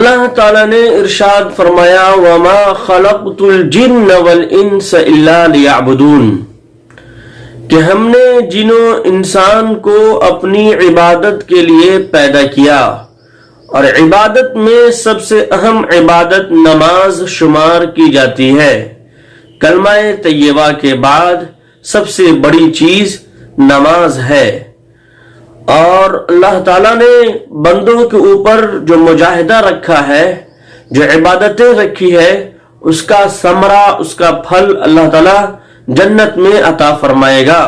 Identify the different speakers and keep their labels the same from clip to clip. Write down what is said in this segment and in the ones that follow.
Speaker 1: اللہ تعالیٰ نے ارشاد فرمایا وما خلقت الجن والانس الا لیعبدون، کہ ہم نے جن و انسان کو اپنی عبادت کے لیے پیدا کیا، اور عبادت میں سب سے اہم عبادت نماز شمار کی جاتی ہے۔ کلمہ طیبہ کے بعد سب سے بڑی چیز نماز ہے، اور اللہ تعالیٰ نے بندوں کے اوپر جو مجاہدہ رکھا ہے، جو عبادتیں رکھی ہے، اس کا ثمرہ، اس کا پھل اللہ تعالیٰ جنت میں عطا فرمائے گا۔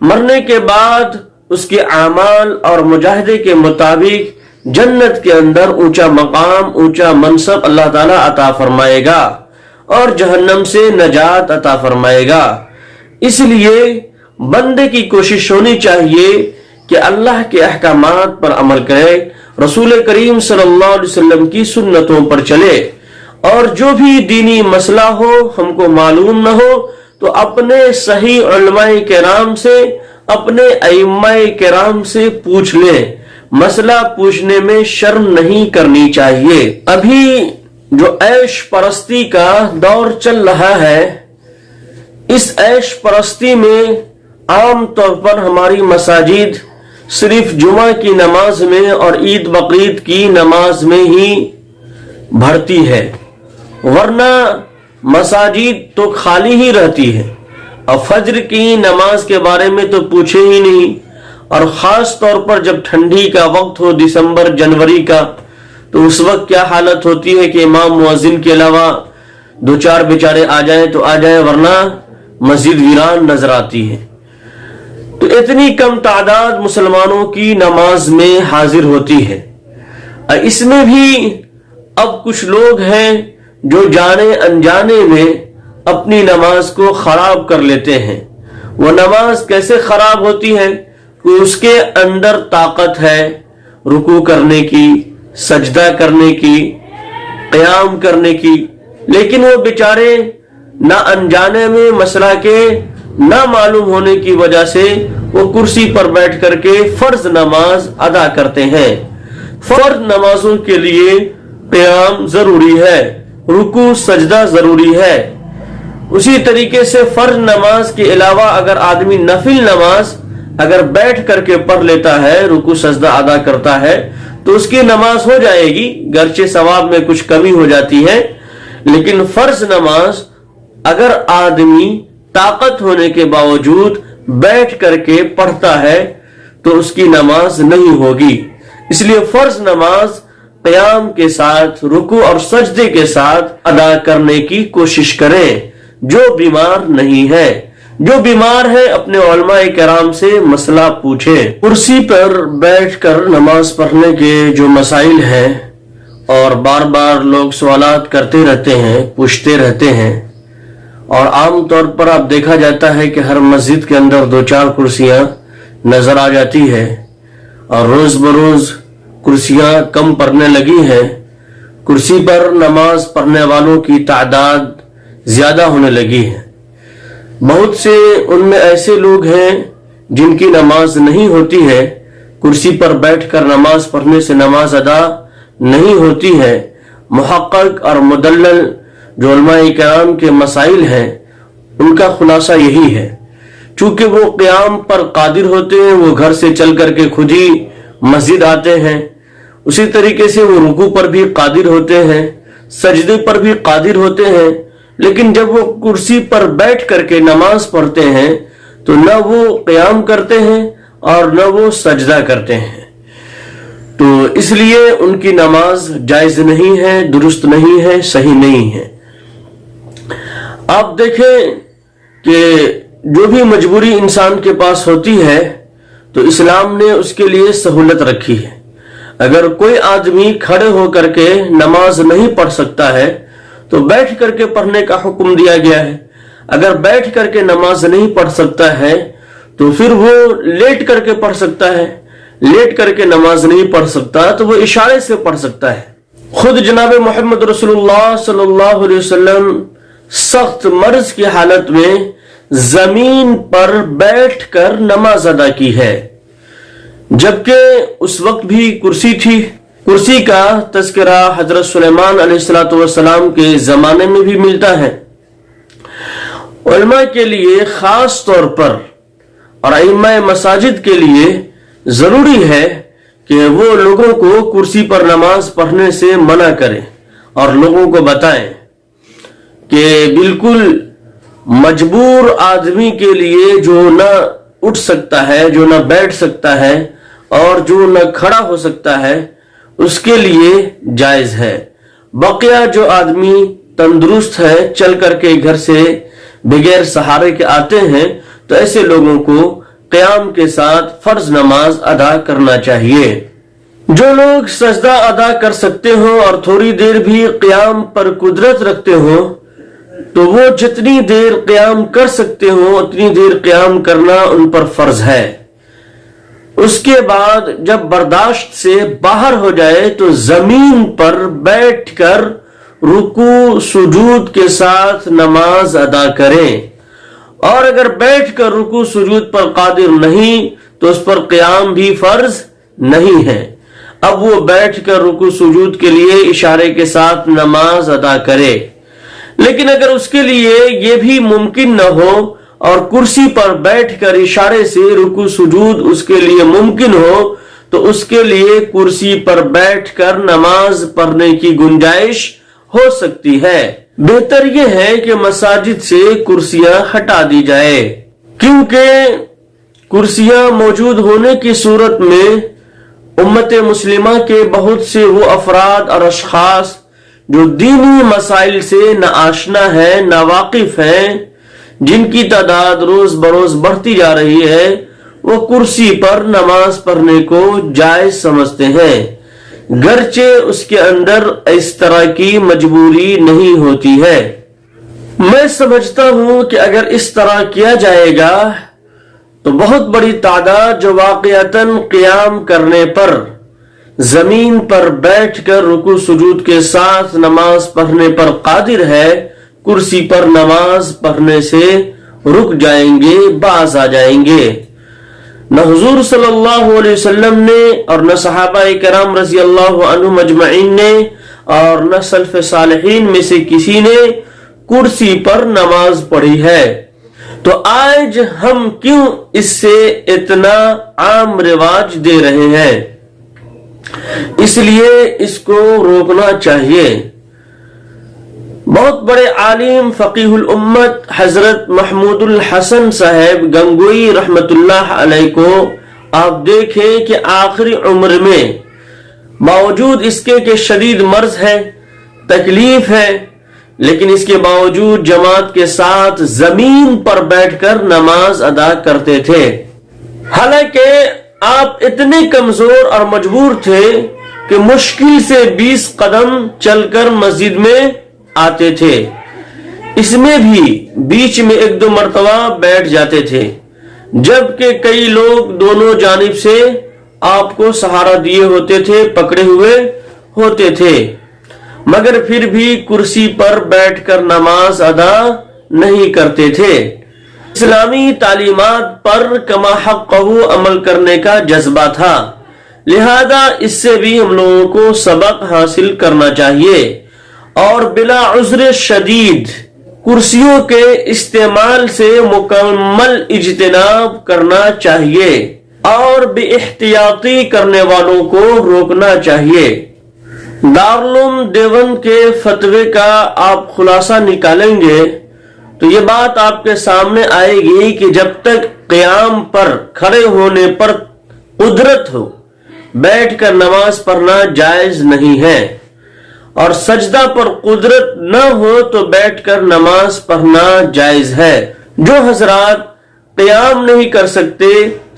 Speaker 1: مرنے کے بعد اس کے اعمال اور مجاہدے کے مطابق جنت کے اندر اونچا مقام، اونچا منصب اللہ تعالیٰ عطا فرمائے گا اور جہنم سے نجات عطا فرمائے گا۔ اس لیے بندے کی کوشش ہونی چاہیے کہ اللہ کے احکامات پر عمل کرے، رسول کریم صلی اللہ علیہ وسلم کی سنتوں پر چلے، اور جو بھی دینی مسئلہ ہو ہم کو معلوم نہ ہو تو اپنے صحیح علماء کرام سے، اپنے ائمہ کرام سے پوچھ لیں۔ مسئلہ پوچھنے میں شرم نہیں کرنی چاہیے۔ ابھی جو عیش پرستی کا دور چل رہا ہے، اس عیش پرستی میں عام طور پر ہماری مساجد صرف جمعہ کی نماز میں اور عید بقرعید کی نماز میں ہی بھرتی ہے، ورنہ مساجد تو خالی ہی رہتی ہے، اور فجر کی نماز کے بارے میں تو پوچھے ہی نہیں۔ اور خاص طور پر جب ٹھنڈی کا وقت ہو، دسمبر جنوری کا، تو اس وقت کیا حالت ہوتی ہے کہ امام مؤذن کے علاوہ دو چار بیچارے آ جائیں تو آ جائیں، ورنہ مسجد ویران نظر آتی ہے۔ تو اتنی کم تعداد مسلمانوں کی نماز میں حاضر ہوتی ہے، اور اس میں بھی اب کچھ لوگ ہیں جو جانے انجانے میں اپنی نماز کو خراب کر لیتے ہیں۔ وہ نماز کیسے خراب ہوتی ہے کہ اس کے اندر طاقت ہے رکوع کرنے کی، سجدہ کرنے کی، قیام کرنے کی، لیکن وہ بیچارے نہ انجانے میں مسئلہ کے نہ معلوم ہونے کی وجہ سے وہ کرسی پر بیٹھ کر کے فرض نماز ادا کرتے ہیں۔ فرض نمازوں کے لیے قیام ضروری ہے، رکوع سجدہ ضروری ہے۔ اسی طریقے سے فرض نماز کے علاوہ اگر آدمی نفل نماز اگر بیٹھ کر کے پڑھ لیتا ہے، رکوع سجدہ ادا کرتا ہے، تو اس کی نماز ہو جائے گی، گرچہ ثواب میں کچھ کمی ہو جاتی ہے، لیکن فرض نماز اگر آدمی طاقت ہونے کے باوجود بیٹھ کر کے پڑھتا ہے تو اس کی نماز نہیں ہوگی۔ اس لیے فرض نماز قیام کے ساتھ، رکوع اور سجدے کے ساتھ ادا کرنے کی کوشش کریں۔ جو بیمار نہیں ہے، جو بیمار ہے، اپنے علماء کرام سے مسئلہ پوچھیں۔ کرسی پر بیٹھ کر نماز پڑھنے کے جو مسائل ہیں، اور بار بار لوگ سوالات کرتے رہتے ہیں، پوچھتے رہتے ہیں، اور عام طور پر اب دیکھا جاتا ہے کہ ہر مسجد کے اندر دو چار کرسیاں نظر آ جاتی ہے، اور روز بروز کرسیاں کم پڑنے لگی ہیں۔ کرسی پر نماز پڑھنے والوں کی تعداد زیادہ ہونے لگی ہے۔ بہت سے ان میں ایسے لوگ ہیں جن کی نماز نہیں ہوتی ہے، کرسی پر بیٹھ کر نماز پڑھنے سے نماز ادا نہیں ہوتی ہے۔ محقق اور مدلل جو علماء کرام کے مسائل ہیں، ان کا خلاصہ یہی ہے، چونکہ وہ قیام پر قادر ہوتے ہیں، وہ گھر سے چل کر کے خود ہی مسجد آتے ہیں، اسی طریقے سے وہ رکوع پر بھی قادر ہوتے ہیں، سجدے پر بھی قادر ہوتے ہیں، لیکن جب وہ کرسی پر بیٹھ کر کے نماز پڑھتے ہیں تو نہ وہ قیام کرتے ہیں اور نہ وہ سجدہ کرتے ہیں، تو اس لیے ان کی نماز جائز نہیں ہے، درست نہیں ہے، صحیح نہیں ہے۔ آپ دیکھیں کہ جو بھی مجبوری انسان کے پاس ہوتی ہے تو اسلام نے اس کے لیے سہولت رکھی ہے۔ اگر کوئی آدمی کھڑے ہو کر کے نماز نہیں پڑھ سکتا ہے تو بیٹھ کر کے پڑھنے کا حکم دیا گیا ہے۔ اگر بیٹھ کر کے نماز نہیں پڑھ سکتا ہے تو پھر وہ لیٹ کر کے پڑھ سکتا ہے، لیٹ کر کے نماز نہیں پڑھ سکتا تو وہ اشارے سے پڑھ سکتا ہے۔ خود جناب محمد رسول اللہ صلی اللہ علیہ وسلم سخت مرض کی حالت میں زمین پر بیٹھ کر نماز ادا کی ہے، جبکہ اس وقت بھی کرسی تھی، کرسی کا تذکرہ حضرت سلیمان علیہ السلام کے زمانے میں بھی ملتا ہے۔ علماء کے لیے خاص طور پر اور ائمہ مساجد کے لیے ضروری ہے کہ وہ لوگوں کو کرسی پر نماز پڑھنے سے منع کریں اور لوگوں کو بتائیں کہ بالکل مجبور آدمی کے لیے جو نہ اٹھ سکتا ہے، جو نہ بیٹھ سکتا ہے اور جو نہ کھڑا ہو سکتا ہے، اس کے لیے جائز ہے۔ بقیہ جو آدمی تندرست ہے، چل کر کے گھر سے بغیر سہارے کے آتے ہیں، تو ایسے لوگوں کو قیام کے ساتھ فرض نماز ادا کرنا چاہیے۔ جو لوگ سجدہ ادا کر سکتے ہوں اور تھوڑی دیر بھی قیام پر قدرت رکھتے ہوں، تو وہ جتنی دیر قیام کر سکتے ہوں اتنی دیر قیام کرنا ان پر فرض ہے۔ اس کے بعد جب برداشت سے باہر ہو جائے تو زمین پر بیٹھ کر رکوع سجود کے ساتھ نماز ادا کریں، اور اگر بیٹھ کر رکوع سجود پر قادر نہیں تو اس پر قیام بھی فرض نہیں ہے۔ اب وہ بیٹھ کر رکوع سجود کے لیے اشارے کے ساتھ نماز ادا کرے، لیکن اگر اس کے لیے یہ بھی ممکن نہ ہو اور کرسی پر بیٹھ کر اشارے سے رکوع سجود اس کے لیے ممکن ہو، تو اس کے لیے کرسی پر بیٹھ کر نماز پڑھنے کی گنجائش ہو سکتی ہے۔ بہتر یہ ہے کہ مساجد سے کرسیاں ہٹا دی جائے، کیونکہ کرسیاں موجود ہونے کی صورت میں امت مسلمہ کے بہت سے وہ افراد اور اشخاص جو دینی مسائل سے نہ آشنا ہے، نہ واقف ہیں، جن کی تعداد روز بروز بڑھتی جا رہی ہے، وہ کرسی پر نماز پڑھنے کو جائز سمجھتے ہیں، گرچہ اس کے اندر اس طرح کی مجبوری نہیں ہوتی ہے۔ میں سمجھتا ہوں کہ اگر اس طرح کیا جائے گا تو بہت بڑی تعداد جو واقعتاً قیام کرنے پر زمین پر بیٹھ کر رکوع سجود کے ساتھ نماز پڑھنے پر قادر ہے، کرسی پر نماز پڑھنے سے رک جائیں گے، باز آ جائیں گے۔ نہ حضور صلی اللہ علیہ وسلم نے اور نہ صحابہ کرام رضی اللہ عنہم اجمعین نے اور نہ سلف صالحین میں سے کسی نے کرسی پر نماز پڑھی ہے، تو آج ہم کیوں اس سے اتنا عام رواج دے رہے ہیں؟ اس لیے اس کو روکنا چاہیے۔ بہت بڑے عالم فقیہ الامت حضرت محمود الحسن صاحب گنگوئی رحمت اللہ علیہ کو آپ دیکھیں کہ آخری عمر میں باوجود اس کے کہ شدید مرض ہے، تکلیف ہے، لیکن اس کے باوجود جماعت کے ساتھ زمین پر بیٹھ کر نماز ادا کرتے تھے، حالانکہ آپ اتنے کمزور اور مجبور تھے کہ مشکل سے 20 قدم چل کر مسجد میں آتے تھے، اس میں بھی بیچ میں 1-2 مرتبہ بیٹھ جاتے تھے، جبکہ کئی لوگ دونوں جانب سے آپ کو سہارا دیے ہوتے تھے، پکڑے ہوئے ہوتے تھے، مگر پھر بھی کرسی پر بیٹھ کر نماز ادا نہیں کرتے تھے۔ اسلامی تعلیمات پر کما حقہ عمل کرنے کا جذبہ تھا، لہذا اس سے بھی ہم لوگوں کو سبق حاصل کرنا چاہیے اور بلا عذر شدید کرسیوں کے استعمال سے مکمل اجتناب کرنا چاہیے اور بے احتیاطی کرنے والوں کو روکنا چاہیے۔ دارالعلوم دیوبند کے فتوے کا آپ خلاصہ نکالیں گے تو یہ بات آپ کے سامنے آئے گی کہ جب تک قیام پر کھڑے ہونے پر قدرت ہو، بیٹھ کر نماز پڑھنا جائز نہیں ہے، اور سجدہ پر قدرت نہ ہو تو بیٹھ کر نماز پڑھنا جائز ہے۔ جو حضرات قیام نہیں کر سکتے،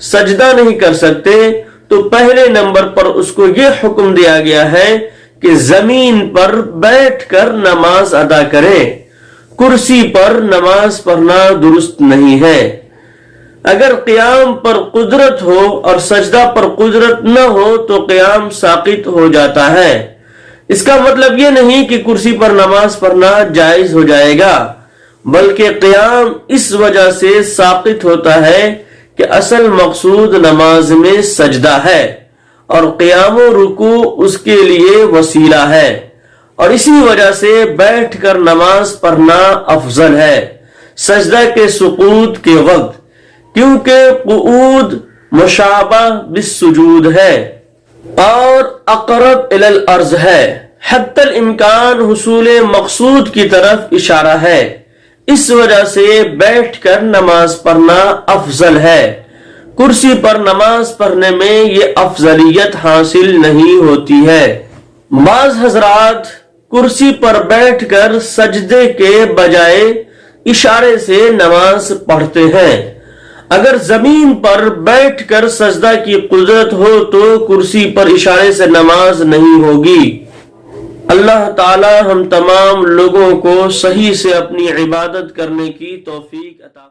Speaker 1: سجدہ نہیں کر سکتے، تو پہلے نمبر پر اس کو یہ حکم دیا گیا ہے کہ زمین پر بیٹھ کر نماز ادا کرے، کرسی پر نماز پڑھنا درست نہیں ہے۔ اگر قیام پر قدرت ہو اور سجدہ پر قدرت نہ ہو تو قیام ساقط ہو جاتا ہے۔ اس کا مطلب یہ نہیں کہ کرسی پر نماز پڑھنا جائز ہو جائے گا، بلکہ قیام اس وجہ سے ساقط ہوتا ہے کہ اصل مقصود نماز میں سجدہ ہے، اور قیام و رکوع اس کے لیے وسیلہ ہے، اور اسی وجہ سے بیٹھ کر نماز پڑھنا افضل ہے سجدہ کے سقوط کے وقت، کیونکہ قعود مشابہ بالسجود ہے اور اقرب الی الارض ہے، حتی الامکان حصول مقصود کی طرف اشارہ ہے، اس وجہ سے بیٹھ کر نماز پڑھنا افضل ہے۔ کرسی پر نماز پڑھنے میں یہ افضلیت حاصل نہیں ہوتی ہے۔ بعض حضرات کرسی پر بیٹھ کر سجدے کے بجائے اشارے سے نماز پڑھتے ہیں۔ اگر زمین پر بیٹھ کر سجدہ کی قدرت ہو تو کرسی پر اشارے سے نماز نہیں ہوگی۔ اللہ تعالی ہم تمام لوگوں کو صحیح سے اپنی عبادت کرنے کی توفیق عطا